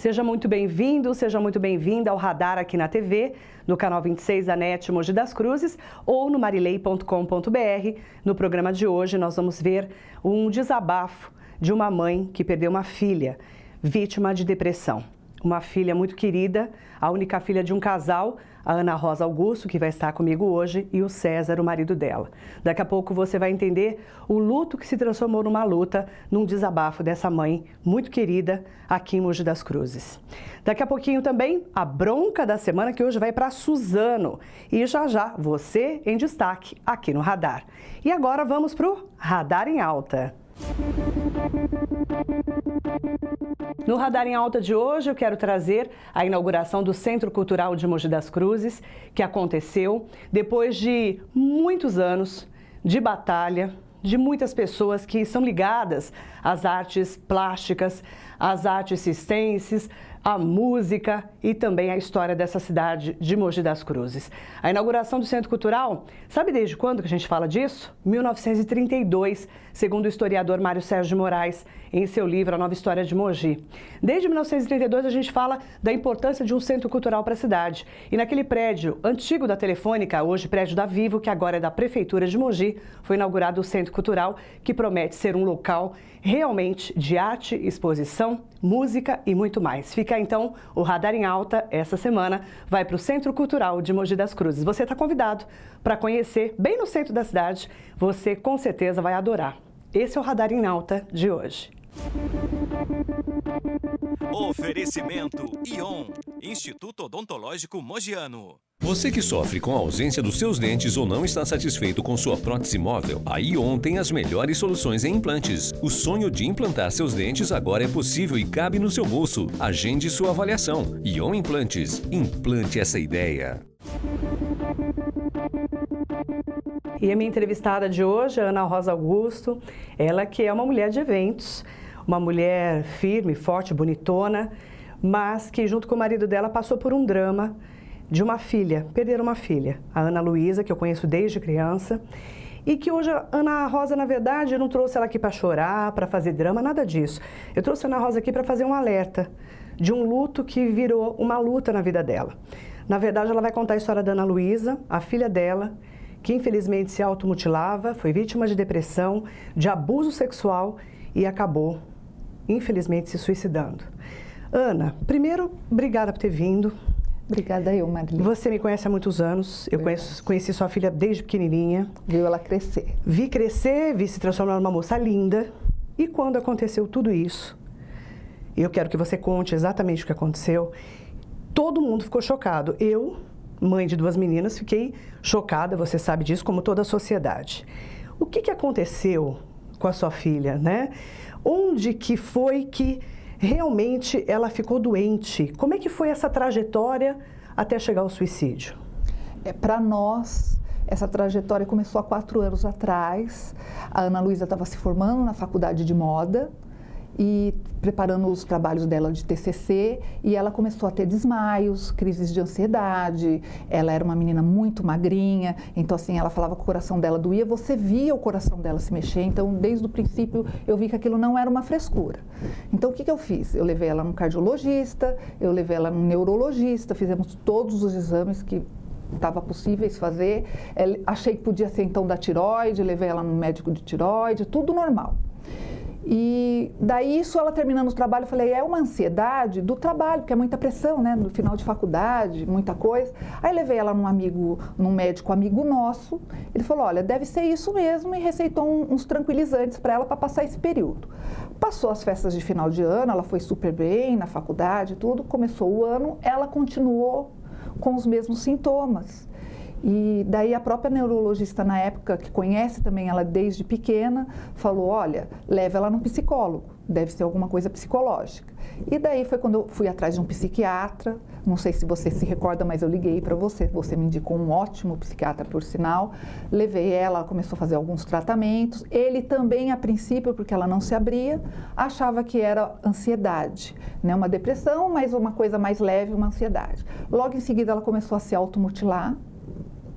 Seja muito bem-vindo, seja muito bem-vinda ao Radar aqui na TV, no canal 26 da NET Mogi das Cruzes ou no marilei.com.br. No programa de hoje nós vamos ver um desabafo de uma mãe que perdeu uma filha, vítima de depressão. Uma filha muito querida, a única filha de um casal, a Ana Rosa Augusto, que vai estar comigo hoje, e o César, o marido dela. Daqui a pouco você vai entender o luto que se transformou numa luta, num desabafo dessa mãe muito querida aqui em Mogi das Cruzes. Daqui a pouquinho também a bronca da semana, que hoje vai para Suzano. E já já, você em destaque aqui no Radar. E agora vamos para o Radar em Alta. No Radar em Alta de hoje, eu quero trazer a inauguração do Centro Cultural de Mogi das Cruzes, que aconteceu depois de muitos anos de batalha, de muitas pessoas que são ligadas às artes plásticas, às artes circenses, à música e também à história dessa cidade de Mogi das Cruzes. A inauguração do Centro Cultural, sabe desde quando que a gente fala disso? 1932, segundo o historiador Mário Sérgio de Moraes, em seu livro A Nova História de Mogi. Desde 1932 a gente fala da importância de um centro cultural para a cidade. E naquele prédio antigo da Telefônica, hoje prédio da Vivo, que agora é da Prefeitura de Mogi, foi inaugurado o Centro Cultural, que promete ser um local realmente de arte, exposição, música e muito mais. Fica então o Radar em Alta, essa semana, vai para o Centro Cultural de Mogi das Cruzes. Você está convidado para conhecer bem no centro da cidade, você com certeza vai adorar. Esse é o Radar em Alta de hoje. Oferecimento ION, Instituto Odontológico Mogiano. Você que sofre com a ausência dos seus dentes ou não está satisfeito com sua prótese móvel, a ION tem as melhores soluções em implantes. O sonho de implantar seus dentes agora é possível e cabe no seu bolso. Agende sua avaliação. ION Implantes. Implante essa ideia. E a minha entrevistada de hoje, a Ana Rosa Augusto, ela que é uma mulher de eventos, uma mulher firme, forte, bonitona, mas que junto com o marido dela passou por um drama de uma filha, perderam uma filha, a Ana Luísa, que eu conheço desde criança, e que hoje a Ana Rosa, na verdade, eu não trouxe ela aqui para chorar, para fazer drama, nada disso. Eu trouxe a Ana Rosa aqui para fazer um alerta de um luto que virou uma luta na vida dela. Na verdade, ela vai contar a história da Ana Luísa, a filha dela, que infelizmente se automutilava, foi vítima de depressão, de abuso sexual e acabou, infelizmente, se suicidando. Ana, primeiro, obrigada por ter vindo. Obrigada eu, Marilei. Você me conhece há muitos anos, eu conheci sua filha desde pequenininha. Viu ela crescer. Vi crescer, vi se transformar numa moça linda. E quando aconteceu tudo isso, eu quero que você conte exatamente o que aconteceu, todo mundo ficou chocado. Eu, mãe de duas meninas, fiquei chocada, você sabe disso, como toda a sociedade. O que aconteceu com a sua filha, né? Onde que foi que realmente ela ficou doente? Como é que foi essa trajetória até chegar ao suicídio? Para nós, essa trajetória começou há 4 anos atrás. A Ana Luísa estava se formando na faculdade de moda e preparando os trabalhos dela de TCC, e ela começou a ter desmaios, crises de ansiedade. Ela era uma menina muito magrinha, então assim, ela falava que o coração dela doía, você via o coração dela se mexer, então desde o princípio eu vi que aquilo não era uma frescura. Então o que eu fiz? Eu levei ela num cardiologista, eu levei ela num neurologista, fizemos todos os exames que estava possíveis fazer, achei que podia ser então da tireoide, levei ela num médico de tireoide, tudo normal. E daí isso, ela terminando o trabalho, eu falei, é uma ansiedade do trabalho, porque é muita pressão, né, no final de faculdade, muita coisa. Aí levei ela num médico amigo nosso, ele falou, olha, deve ser isso mesmo, e receitou uns tranquilizantes para ela para passar esse período. Passou as festas de final de ano, ela foi super bem na faculdade, tudo, começou o ano, ela continuou com os mesmos sintomas. E daí a própria neurologista na época, que conhece também ela desde pequena, falou, olha, leva ela num psicólogo, deve ser alguma coisa psicológica. E daí foi quando eu fui atrás de um psiquiatra, não sei se você se recorda, mas eu liguei para você, você me indicou um ótimo psiquiatra, por sinal, levei ela começou a fazer alguns tratamentos, ele também a princípio, porque ela não se abria, achava que era ansiedade, né? Uma depressão, mas uma coisa mais leve, uma ansiedade. Logo em seguida ela começou a se automutilar,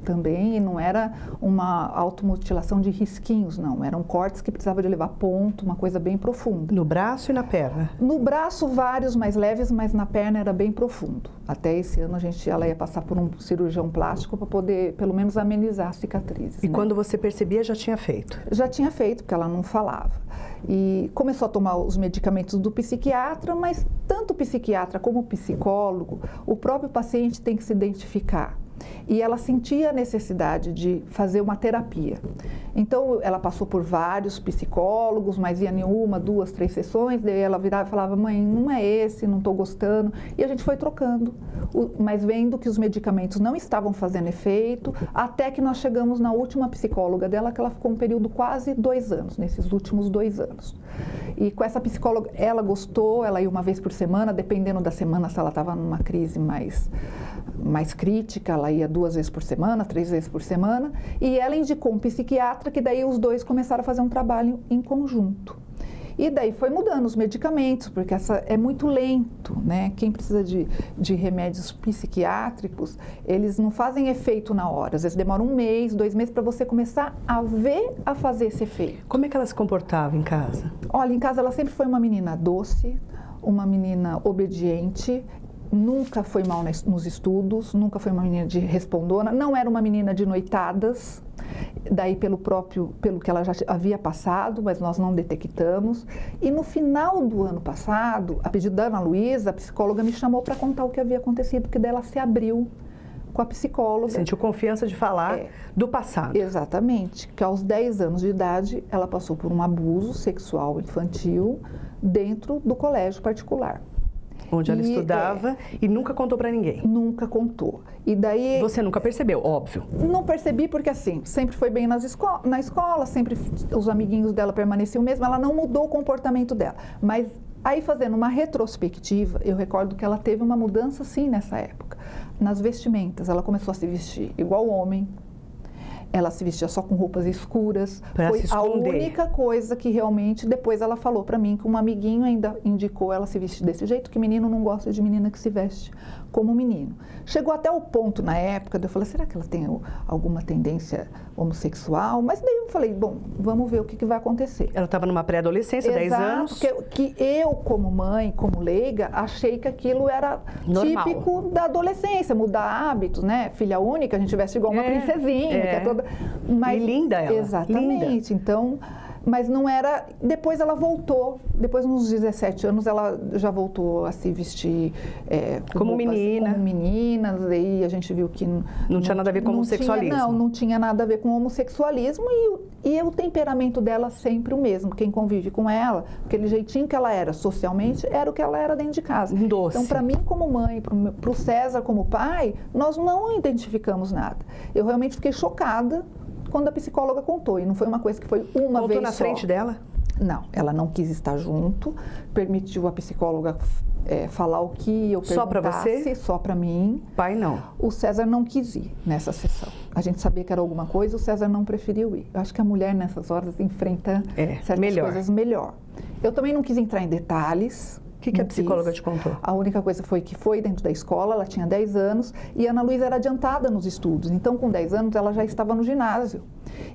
também, e não era uma automutilação de risquinhos, não. Eram cortes que precisava de levar ponto, uma coisa bem profunda. No braço e na perna? No braço, vários mais leves, mas na perna era bem profundo. Até esse ano ela ia passar por um cirurgião plástico para poder, pelo menos, amenizar as cicatrizes. E né? quando você percebia, já tinha feito? Já tinha feito, porque ela não falava. E começou a tomar os medicamentos do psiquiatra, mas tanto o psiquiatra como o psicólogo, o próprio paciente tem que se identificar. E ela sentia a necessidade de fazer uma terapia. Então, ela passou por vários psicólogos, mas ia em 1, 2, 3 sessões, daí ela virava e falava, mãe, não é esse, não estou gostando. E a gente foi trocando, mas vendo que os medicamentos não estavam fazendo efeito, até que nós chegamos na última psicóloga dela, que ela ficou um período quase 2 anos, nesses últimos 2 anos. E com essa psicóloga, ela gostou, ela ia uma vez por semana, dependendo da semana, se ela estava numa crise mais crítica, ela ia 2 vezes por semana, 3 vezes por semana, e ela indicou um psiquiatra, que daí os dois começaram a fazer um trabalho em conjunto. E daí foi mudando os medicamentos, porque é muito lento, né? Quem precisa de remédios psiquiátricos, eles não fazem efeito na hora. Às vezes demora 1 mês, 2 meses para você começar a ver a fazer esse efeito. Como é que ela se comportava em casa? Olha, em casa ela sempre foi uma menina doce, uma menina obediente, nunca foi mal nos estudos, nunca foi uma menina de respondona, não era uma menina de noitadas, daí pelo que ela já havia passado, mas nós não detectamos. E no final do ano passado, a pedido da Ana Luísa, a psicóloga me chamou para contar o que havia acontecido, porque daí ela se abriu com a psicóloga. Sentiu confiança de falar do passado. Exatamente, que aos 10 anos de idade ela passou por um abuso sexual infantil dentro do colégio particular. Onde ela estudava e nunca contou para ninguém. Nunca contou. E daí... Você nunca percebeu, óbvio. Não percebi porque, assim, sempre foi bem na escola, sempre os amiguinhos dela permaneciam mesmo, ela não mudou o comportamento dela. Mas aí, fazendo uma retrospectiva, eu recordo que ela teve uma mudança, sim, nessa época. Nas vestimentas, ela começou a se vestir igual homem. Ela se vestia só com roupas escuras. Foi a única coisa que realmente, depois ela falou pra mim, que um amiguinho ainda indicou ela se vestir desse jeito, que menino não gosta de menina que se veste como menino. Chegou até o ponto, na época, de eu falei, será que ela tem alguma tendência homossexual? Mas daí eu falei, bom, vamos ver o que vai acontecer. Ela estava numa pré-adolescência, 10 anos. Que eu, como mãe, como leiga, achei que aquilo era normal, típico da adolescência, mudar hábitos, né? Filha única, a gente veste igual uma princesinha, que é toda... Mas, e linda ela. Exatamente. Linda. Então, mas não era... Depois ela voltou, depois nos 17 anos, ela já voltou a se vestir como menina. Como meninas, e a gente viu que... Não tinha nada a ver com homossexualismo. Não tinha nada a ver com homossexualismo, e o temperamento dela sempre o mesmo. Quem convive com ela, aquele jeitinho que ela era socialmente, era o que ela era dentro de casa. Doce. Então, para mim como mãe, para o César como pai, nós não identificamos nada. Eu realmente fiquei chocada quando a psicóloga contou, e não foi uma coisa que foi uma vez só. Contou na frente dela? Não, ela não quis estar junto, permitiu a psicóloga falar o que eu perguntasse. Só para você? Só para mim. Pai não. O César não quis ir nessa sessão. A gente sabia que era alguma coisa, o César não preferiu ir. Eu acho que a mulher nessas horas enfrenta certas coisas melhor. Eu também não quis entrar em detalhes. O que a psicóloga te contou? A única coisa foi que foi dentro da escola, ela tinha 10 anos, e a Ana Luísa era adiantada nos estudos. Então, com 10 anos, ela já estava no ginásio.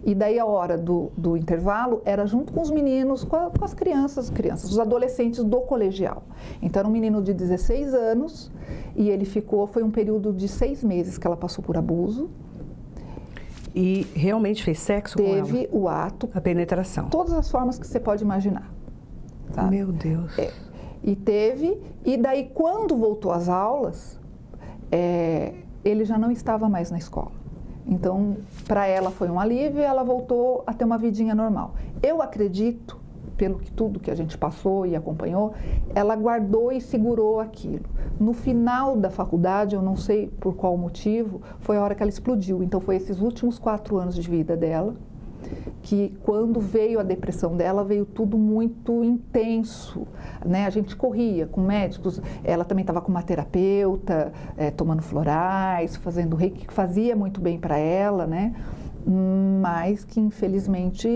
E daí, a hora do intervalo, era junto com os meninos, com as crianças, os adolescentes do colegial. Então, era um menino de 16 anos, e ele foi um período de 6 meses que ela passou por abuso. E realmente fez sexo com ela? Teve o ato. A penetração. Todas as formas que você pode imaginar. Sabe? Meu Deus. E daí quando voltou às aulas, ele já não estava mais na escola. Então, para ela foi um alívio e ela voltou a ter uma vidinha normal. Eu acredito, pelo que tudo que a gente passou e acompanhou, ela guardou e segurou aquilo. No final da faculdade, eu não sei por qual motivo, foi a hora que ela explodiu. Então, foi esses últimos 4 anos de vida dela, que quando veio a depressão dela, veio tudo muito intenso, né? A gente corria com médicos, ela também estava com uma terapeuta, tomando florais, fazendo reiki, que fazia muito bem para ela, né? Mas que infelizmente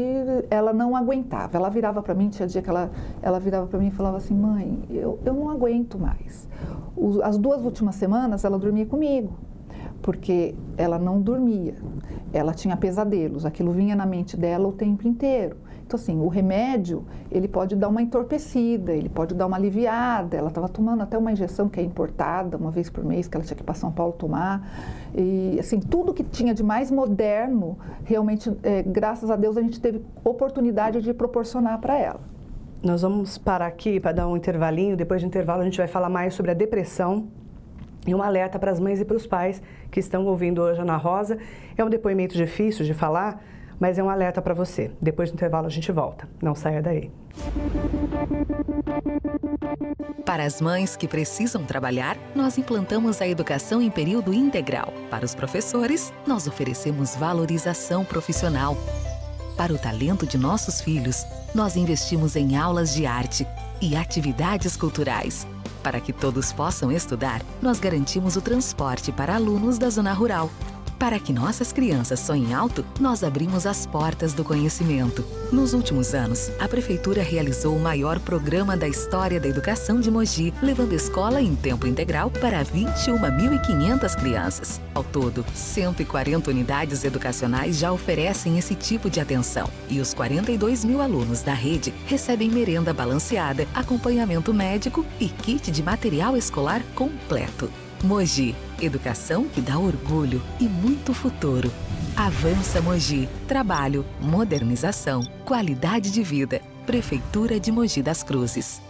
ela não aguentava. Ela virava para mim, tinha dia que ela virava para mim e falava assim, mãe, eu não aguento mais. As 2 últimas semanas ela dormia comigo, porque ela não dormia, ela tinha pesadelos, aquilo vinha na mente dela o tempo inteiro. Então, assim, o remédio, ele pode dar uma entorpecida, ele pode dar uma aliviada. Ela estava tomando até uma injeção que é importada, uma vez por mês, que ela tinha que ir para São Paulo tomar. E, assim, tudo que tinha de mais moderno, realmente, graças a Deus, a gente teve oportunidade de proporcionar para ela. Nós vamos parar aqui para dar um intervalinho. Depois do intervalo, a gente vai falar mais sobre a depressão. E um alerta para as mães e para os pais que estão ouvindo hoje a Ana Rosa. É um depoimento difícil de falar, mas é um alerta para você. Depois do intervalo a gente volta. Não saia daí. Para as mães que precisam trabalhar, nós implantamos a educação em período integral. Para os professores, nós oferecemos valorização profissional. Para o talento de nossos filhos, nós investimos em aulas de arte e atividades culturais. Para que todos possam estudar, nós garantimos o transporte para alunos da zona rural. Para que nossas crianças sonhem alto, nós abrimos as portas do conhecimento. Nos últimos anos, a Prefeitura realizou o maior programa da história da educação de Mogi, levando escola em tempo integral para 21.500 crianças. Ao todo, 140 unidades educacionais já oferecem esse tipo de atenção. E os 42 mil alunos da rede recebem merenda balanceada, acompanhamento médico e kit de material escolar completo. Mogi, educação que dá orgulho e muito futuro. Avança Mogi, trabalho, modernização, qualidade de vida. Prefeitura de Mogi das Cruzes.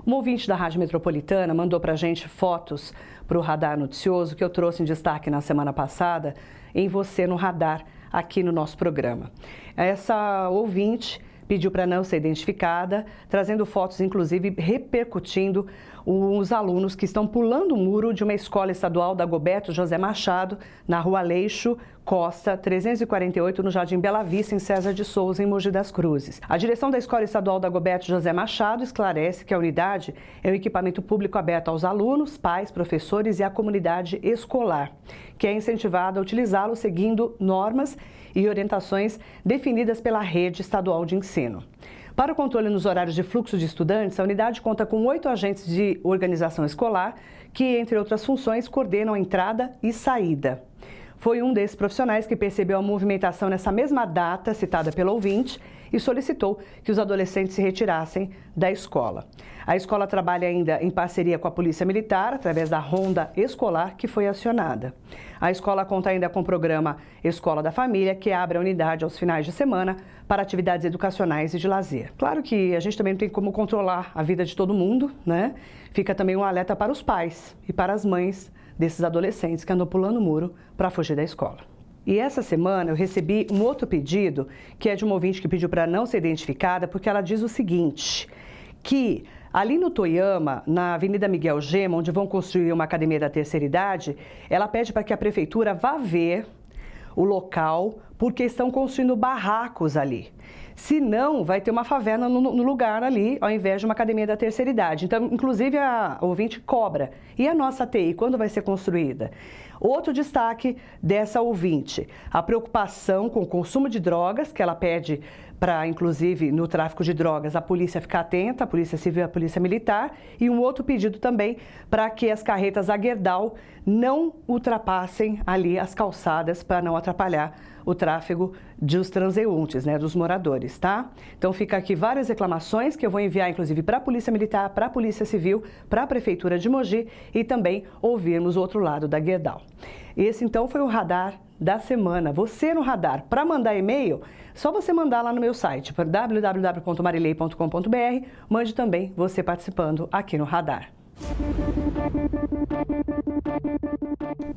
Um ouvinte da Rádio Metropolitana mandou para a gente fotos para o Radar Noticioso que eu trouxe em destaque na semana passada em Você no Radar, aqui no nosso programa. Essa ouvinte pediu para não ser identificada, trazendo fotos, inclusive, repercutindo os alunos que estão pulando o muro de uma escola estadual da Goberto José Machado, na Rua Aleixo Costa, 348, no Jardim Bela Vista, em César de Souza, em Mogi das Cruzes. A direção da Escola Estadual da Goberto José Machado esclarece que a unidade é um equipamento público aberto aos alunos, pais, professores e à comunidade escolar, que é incentivada a utilizá-lo seguindo normas e orientações definidas pela rede estadual de ensino. Para o controle nos horários de fluxo de estudantes, a unidade conta com 8 agentes de organização escolar que, entre outras funções, coordenam a entrada e saída. Foi um desses profissionais que percebeu a movimentação nessa mesma data citada pelo ouvinte e solicitou que os adolescentes se retirassem da escola. A escola trabalha ainda em parceria com a Polícia Militar, através da ronda escolar que foi acionada. A escola conta ainda com o programa Escola da Família, que abre a unidade aos finais de semana para atividades educacionais e de lazer. Claro que a gente também não tem como controlar a vida de todo mundo, né? Fica também um alerta para os pais e para as mães desses adolescentes que andam pulando o muro para fugir da escola. E essa semana eu recebi um outro pedido, que é de uma ouvinte que pediu para não ser identificada, porque ela diz o seguinte, que ali no Toyama, na Avenida Miguel Gema, onde vão construir uma academia da terceira idade, ela pede para que a prefeitura vá ver o local, porque estão construindo barracos ali. Se não, vai ter uma favela no lugar ali, ao invés de uma academia da terceira idade. Então, inclusive, a ouvinte cobra. E a nossa TI, quando vai ser construída? Outro destaque dessa ouvinte, a preocupação com o consumo de drogas, que ela pede para, inclusive, no tráfico de drogas, a polícia ficar atenta, a polícia civil e a polícia militar. E um outro pedido também para que as carretas a Gerdau não ultrapassem ali as calçadas para não atrapalhar o tráfego dos transeuntes, né, dos moradores, tá? Então fica aqui várias reclamações que eu vou enviar, inclusive, para a Polícia Militar, para a Polícia Civil, para a Prefeitura de Mogi e também ouvirmos o outro lado da Gerdau. Esse, então, foi o Radar da semana. Você no Radar. Para mandar e-mail, só você mandar lá no meu site, para www.marilei.com.br. Mande também você participando aqui no Radar.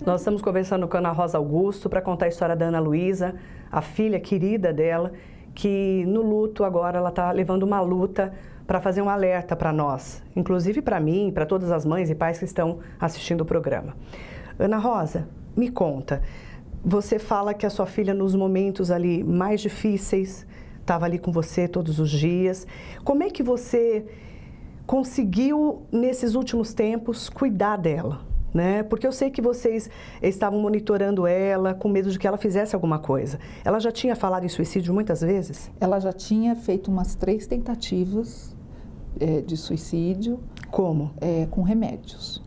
Nós estamos conversando com a Ana Rosa Augusto para contar a história da Ana Luísa, a filha querida dela, que no luto agora ela está levando uma luta para fazer um alerta para nós, inclusive para mim, para todas as mães e pais que estão assistindo o programa. Ana Rosa, me conta, você fala que a sua filha nos momentos ali mais difíceis estava ali com você todos os dias. Como é que você conseguiu, nesses últimos tempos, cuidar dela, né? Porque eu sei que vocês estavam monitorando ela, com medo de que ela fizesse alguma coisa. Ela já tinha falado em suicídio muitas vezes? Ela já tinha feito umas 3 tentativas de suicídio. Como? Com remédios.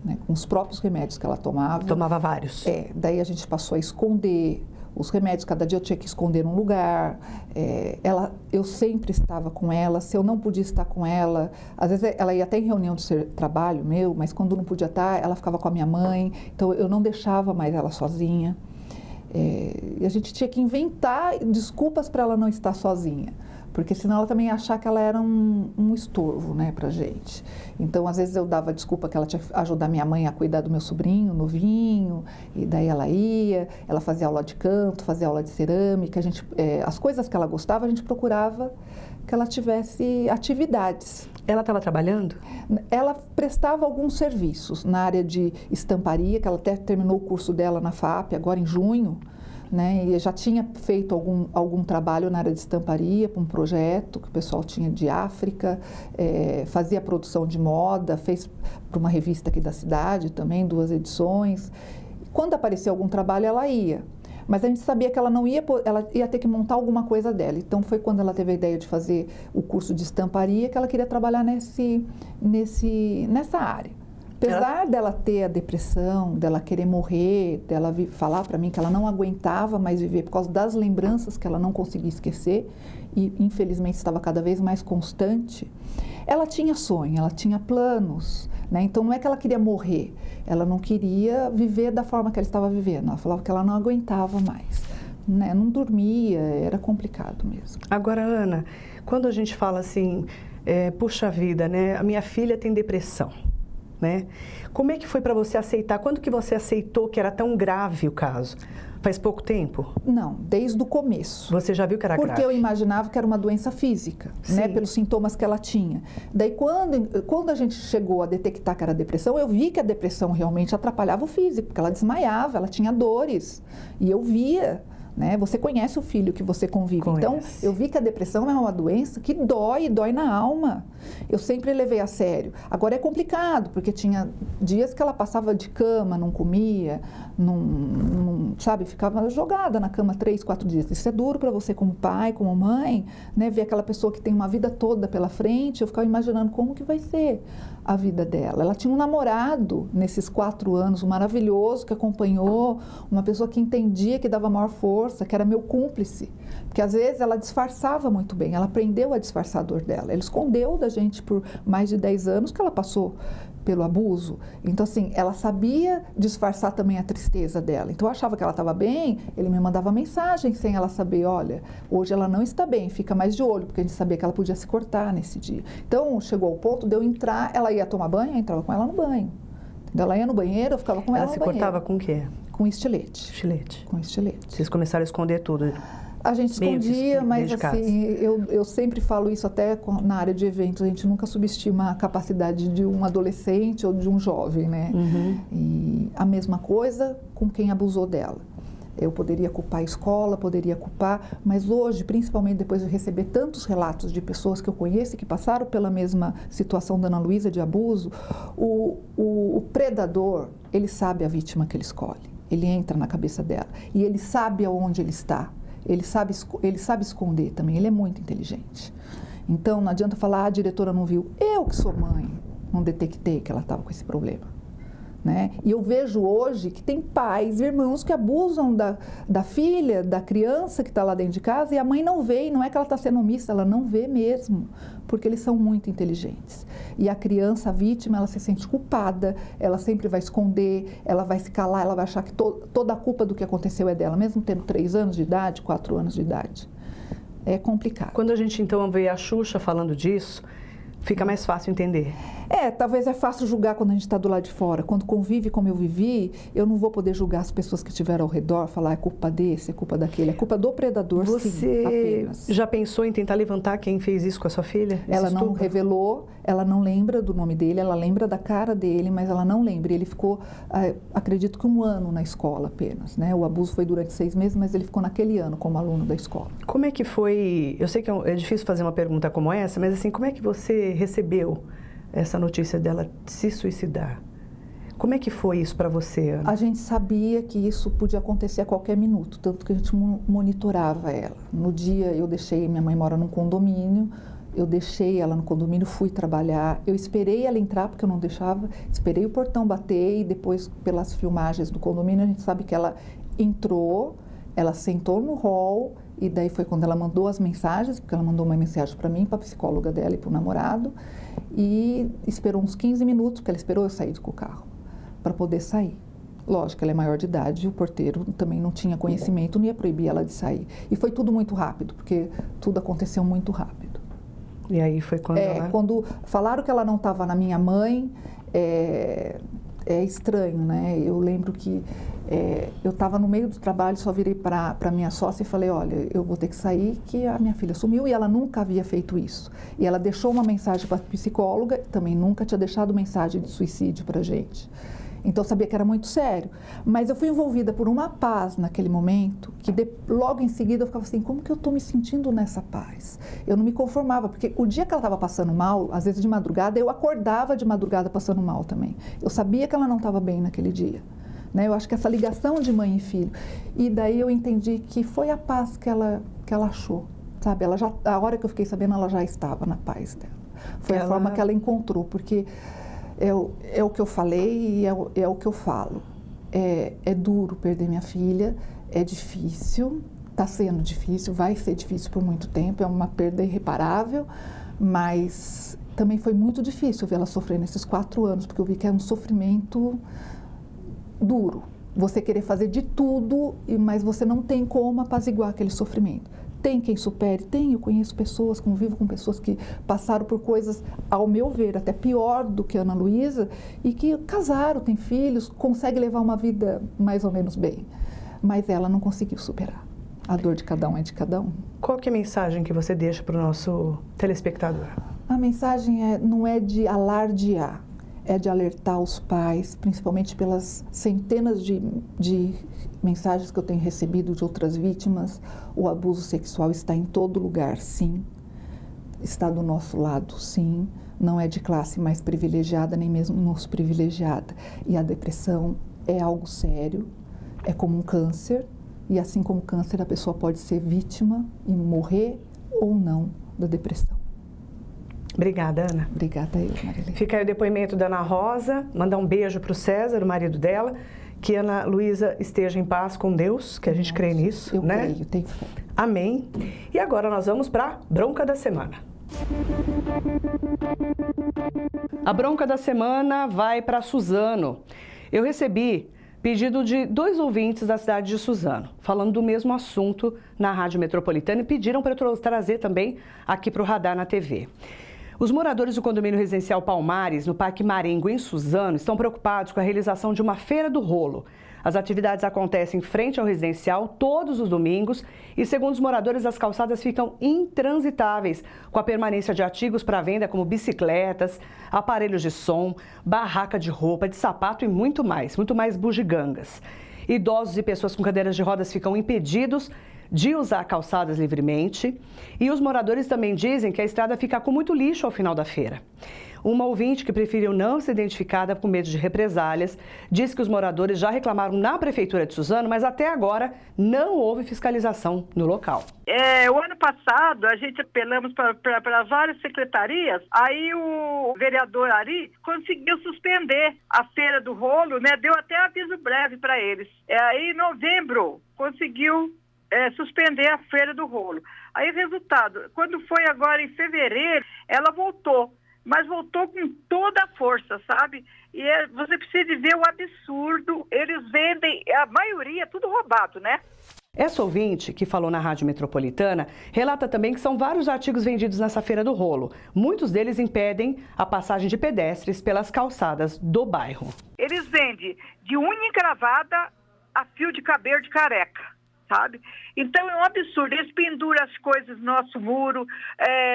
né, com os próprios remédios que ela tomava. Tomava vários. Daí a gente passou a esconder os remédios, cada dia eu tinha que esconder num lugar. Eu sempre estava com ela, se eu não podia estar com ela, às vezes ela ia até em reunião de trabalho meu, mas quando não podia estar, ela ficava com a minha mãe, então eu não deixava mais ela sozinha. E a gente tinha que inventar desculpas para ela não estar sozinha, porque senão ela também ia achar que ela era um estorvo, né, pra gente. Então, às vezes eu dava desculpa que ela tinha que ajudar minha mãe a cuidar do meu sobrinho novinho, e daí ela fazia aula de canto, fazia aula de cerâmica, as coisas que ela gostava, a gente procurava que ela tivesse atividades. Ela estava trabalhando? Ela prestava alguns serviços na área de estamparia, que ela até terminou o curso dela na FAP, agora em junho, né? E já tinha feito algum trabalho na área de estamparia para um projeto que o pessoal tinha de África, fazia produção de moda, fez para uma revista aqui da cidade também, 2 edições. Quando aparecia algum trabalho, ela ia. Mas a gente sabia que ela ia ter que montar alguma coisa dela. Então, foi quando ela teve a ideia de fazer o curso de estamparia que ela queria trabalhar nessa área. Apesar dela ter a depressão, dela querer morrer, dela falar para mim que ela não aguentava mais viver por causa das lembranças que ela não conseguia esquecer e, infelizmente, estava cada vez mais constante, ela tinha sonho, ela tinha planos, né? Então, não é que ela queria morrer, ela não queria viver da forma que ela estava vivendo, ela falava que ela não aguentava mais, né? Não dormia, era complicado mesmo. Agora, Ana, quando a gente fala assim, puxa vida, né? A minha filha tem depressão, né? Como é que foi para você aceitar? Quando que você aceitou que era tão grave o caso? Faz pouco tempo? Não, desde o começo. Você já viu que era grave? Porque eu imaginava que era uma doença física, né? Pelos sintomas que ela tinha. Daí, quando a gente chegou a detectar que era depressão, eu vi que a depressão realmente atrapalhava o físico, porque ela desmaiava, ela tinha dores. E eu via, né? Você conhece o filho que você convive. Conhece. Então, eu vi que a depressão é uma doença que dói na alma. Eu sempre levei a sério. Agora é complicado, porque tinha dias que ela passava de cama, não comia, sabe, ficava jogada na cama 3, 4 dias. Isso é duro para você como pai, como mãe, né? Ver aquela pessoa que tem uma vida toda pela frente, eu ficava imaginando como que vai ser a vida dela. Ela tinha um namorado nesses 4 anos, um maravilhoso que acompanhou, uma pessoa que entendia, que dava maior força, que era meu cúmplice. Porque às vezes ela disfarçava muito bem, ela aprendeu a disfarçar a dor dela. Ele escondeu da gente por mais de 10 anos que ela passou pelo abuso. Então, assim, ela sabia disfarçar também a tristeza dela. Então, eu achava que ela estava bem, ele me mandava mensagem sem ela saber, olha, hoje ela não está bem, fica mais de olho, porque a gente sabia que ela podia se cortar nesse dia. Então, chegou ao ponto de eu entrar, ela ia tomar banho, eu entrava com ela no banho. Ela ia no banheiro, eu ficava com ela no banheiro. Ela se cortava com o quê? Com estilete. Estilete. Com estilete. Vocês começaram a esconder tudo? A gente escondia, mas assim, eu sempre falo isso até na área de eventos, a gente nunca subestima a capacidade de um adolescente ou de um jovem, né? Uhum. E a mesma coisa com quem abusou dela. Eu poderia culpar a escola, poderia culpar, mas hoje, principalmente depois de receber tantos relatos de pessoas que eu conheço que passaram pela mesma situação da Ana Luísa de abuso, o predador, ele sabe a vítima que ele escolhe, ele entra na cabeça dela e ele sabe aonde ele está. Ele sabe esconder também, ele é muito inteligente. Então, não adianta falar, a diretora não viu. Eu que sou mãe, não detectei que ela estava com esse problema. Né? E eu vejo hoje que tem pais e irmãos que abusam da filha, da criança que está lá dentro de casa e a mãe não vê, e não é que ela está sendo omissa, ela não vê mesmo, porque eles são muito inteligentes. E a criança, a vítima, ela se sente culpada, ela sempre vai esconder, ela vai se calar, ela vai achar que toda a culpa do que aconteceu é dela, mesmo tendo 3 anos de idade, 4 anos de idade. É complicado. Quando a gente então vê a Xuxa falando disso, fica mais fácil entender. Talvez é fácil julgar quando a gente está do lado de fora. Quando convive como eu vivi, eu não vou poder julgar as pessoas que estiveram ao redor, falar é culpa desse, é culpa daquele. É culpa do predador, sim, apenas. Você já pensou em tentar levantar quem fez isso com a sua filha? Ela não revelou, ela não lembra do nome dele, ela lembra da cara dele, mas ela não lembra. Ele ficou, acredito que 1 ano na escola apenas, né? O abuso foi durante 6 meses, mas ele ficou naquele ano como aluno da escola. Como é que foi, eu sei que é difícil fazer uma pergunta como essa, mas assim, como é que você recebeu essa notícia dela se suicidar? Como é que foi isso para você, Ana? A gente sabia que isso podia acontecer a qualquer minuto, tanto que a gente monitorava ela. No dia eu deixei, minha mãe mora num condomínio, Eu deixei ela no condomínio, fui trabalhar. Eu esperei ela entrar, porque eu não deixava. Esperei o portão bater e depois, pelas filmagens do condomínio, a gente sabe que ela entrou, ela sentou no hall e daí foi quando ela mandou as mensagens, porque ela mandou uma mensagem para mim, para a psicóloga dela e para o namorado, e esperou uns 15 minutos, porque ela esperou eu sair com o carro, para poder sair. Lógico, ela é maior de idade, o porteiro também não tinha conhecimento, não ia proibir ela de sair. E foi tudo muito rápido, porque tudo aconteceu muito rápido. E aí foi quando ela... Quando falaram que ela não estava na minha mãe, é estranho, né? Eu lembro que eu estava no meio do trabalho, só virei para minha sócia e falei, olha, eu vou ter que sair, que a minha filha sumiu, e ela nunca havia feito isso. E ela deixou uma mensagem para a psicóloga, também nunca tinha deixado mensagem de suicídio para a gente. Então eu sabia que era muito sério, mas eu fui envolvida por uma paz naquele momento, que logo em seguida eu ficava assim, como que eu estou me sentindo nessa paz? Eu não me conformava, porque o dia que ela estava passando mal, às vezes de madrugada, eu acordava de madrugada passando mal também. Eu sabia que ela não estava bem naquele dia, né? Eu acho que essa ligação de mãe e filho, e daí eu entendi que foi a paz que ela achou, sabe? A hora que eu fiquei sabendo, ela já estava na paz dela. Foi a forma que ela encontrou, porque... É o que eu falei e é o que eu falo. É duro perder minha filha, é difícil, está sendo difícil, vai ser difícil por muito tempo, é uma perda irreparável, mas também foi muito difícil ver ela sofrer nesses 4 anos, porque eu vi que é um sofrimento duro. Você querer fazer de tudo, mas você não tem como apaziguar aquele sofrimento. Tem quem supere? Tem, eu conheço pessoas, convivo com pessoas que passaram por coisas, ao meu ver, até pior do que a Ana Luísa, e que casaram, têm filhos, conseguem levar uma vida mais ou menos bem. Mas ela não conseguiu superar. A dor de cada um é de cada um. Qual que é a mensagem que você deixa para o nosso telespectador? A mensagem não é de alardear, é de alertar os pais, principalmente pelas centenas de mensagens que eu tenho recebido de outras vítimas. O abuso sexual está em todo lugar, sim. Está do nosso lado, sim. Não é de classe mais privilegiada, nem mesmo menos privilegiada. E a depressão é algo sério, é como um câncer. E assim como o câncer, a pessoa pode ser vítima e morrer ou não da depressão. Obrigada, Ana. Obrigada a eu, Marilene. Fica aí o depoimento da Ana Rosa, mandar um beijo para o César, o marido dela, que a Ana Luísa esteja em paz com Deus, que a gente crê nisso, eu né? creio, tenho fé. Amém. E agora nós vamos para a bronca da semana. A bronca da semana vai para Suzano. Eu recebi pedido de 2 ouvintes da cidade de Suzano, falando do mesmo assunto na Rádio Metropolitana, e pediram para eu trazer também aqui para o Radar na TV. Os moradores do condomínio residencial Palmares, no Parque Marengo, em Suzano, estão preocupados com a realização de uma feira do rolo. As atividades acontecem em frente ao residencial todos os domingos e, segundo os moradores, as calçadas ficam intransitáveis, com a permanência de artigos para venda como bicicletas, aparelhos de som, barraca de roupa, de sapato e muito mais bugigangas. Idosos e pessoas com cadeiras de rodas ficam impedidos de usar calçadas livremente, e os moradores também dizem que a estrada fica com muito lixo ao final da feira. Uma ouvinte que preferiu não ser identificada por medo de represálias disse que os moradores já reclamaram na Prefeitura de Suzano, mas até agora não houve fiscalização no local. O ano passado a gente apelamos para várias secretarias, aí o vereador Ari conseguiu suspender a feira do rolo, né? Deu até aviso breve para eles. Aí em novembro conseguiu suspender a feira do rolo. Aí resultado, quando foi agora em fevereiro, ela voltou, mas voltou com toda a força, sabe? E você precisa ver o absurdo, eles vendem, a maioria, tudo roubado, né? Essa ouvinte, que falou na Rádio Metropolitana, relata também que são vários artigos vendidos nessa feira do rolo. Muitos deles impedem a passagem de pedestres pelas calçadas do bairro. Eles vendem de unha encravada a fio de cabelo de careca, sabe? Então é um absurdo, eles penduram as coisas no nosso muro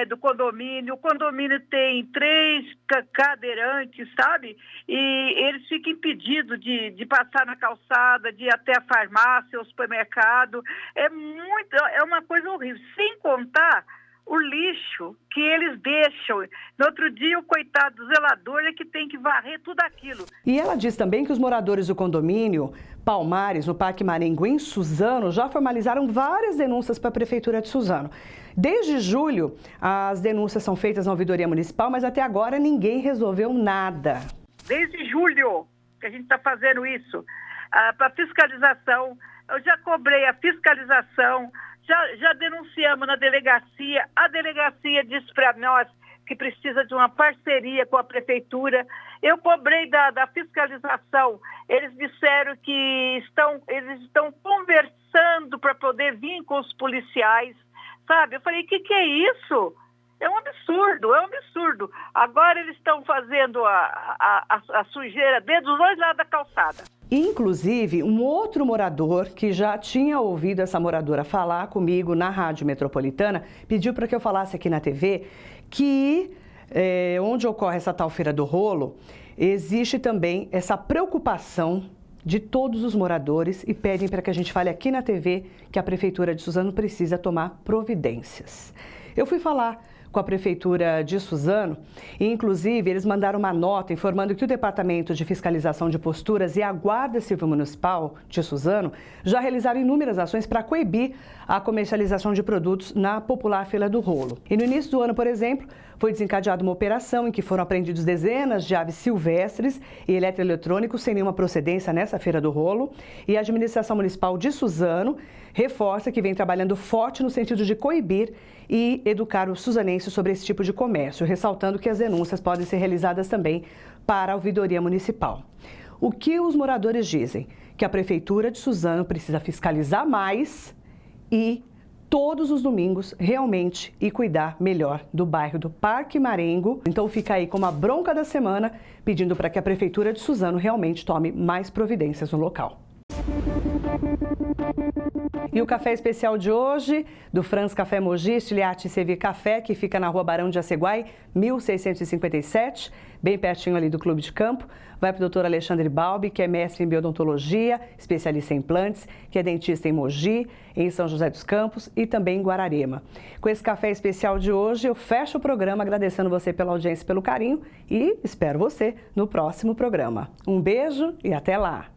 do condomínio, o condomínio tem 3 cadeirantes, sabe? E eles ficam impedidos de passar na calçada, de ir até a farmácia, o supermercado, é uma coisa horrível, sem contar o lixo que eles deixam. No outro dia, o coitado do zelador é que tem que varrer tudo aquilo. E ela diz também que os moradores do condomínio Palmares, no Parque Marengo, em Suzano, já formalizaram várias denúncias para a Prefeitura de Suzano. Desde julho, as denúncias são feitas na ouvidoria municipal, mas até agora ninguém resolveu nada. Desde julho que a gente está fazendo isso. Para fiscalização, eu já cobrei a fiscalização, já denunciamos na delegacia, a delegacia disse para nós que precisa de uma parceria com a prefeitura. Eu cobrei da fiscalização, eles disseram que eles estão conversando para poder vir com os policiais, sabe? Eu falei, que é isso? É um absurdo, é um absurdo. Agora eles estão fazendo a sujeira dos dois lados da calçada. Inclusive, um outro morador que já tinha ouvido essa moradora falar comigo na Rádio Metropolitana pediu para que eu falasse aqui na TV que onde ocorre essa tal Feira do Rolo, existe também essa preocupação de todos os moradores e pedem para que a gente fale aqui na TV que a Prefeitura de Suzano precisa tomar providências. Eu fui falar com a Prefeitura de Suzano e, inclusive, eles mandaram uma nota informando que o Departamento de Fiscalização de Posturas e a Guarda Civil Municipal de Suzano já realizaram inúmeras ações para coibir a comercialização de produtos na popular Feira do Rolo. E no início do ano, por exemplo, foi desencadeada uma operação em que foram apreendidos dezenas de aves silvestres e eletroeletrônicos sem nenhuma procedência nessa Feira do Rolo. E a Administração Municipal de Suzano reforça que vem trabalhando forte no sentido de coibir e educar os suzanenses sobre esse tipo de comércio, ressaltando que as denúncias podem ser realizadas também para a ouvidoria municipal. O que os moradores dizem? Que a Prefeitura de Suzano precisa fiscalizar mais e todos os domingos realmente e cuidar melhor do bairro do Parque Marengo. Então fica aí como a bronca da semana, pedindo para que a Prefeitura de Suzano realmente tome mais providências no local. E o café especial de hoje, do Franz Café Mogi, Estiliate Servir Café, que fica na Rua Barão de Aceguai, 1657, bem pertinho ali do Clube de Campo. Vai para o Dr. Alexandre Balbi, que é mestre em biodontologia, especialista em implantes, que é dentista em Mogi, em São José dos Campos e também em Guararema. Com esse café especial de hoje, eu fecho o programa agradecendo você pela audiência e pelo carinho e espero você no próximo programa. Um beijo e até lá!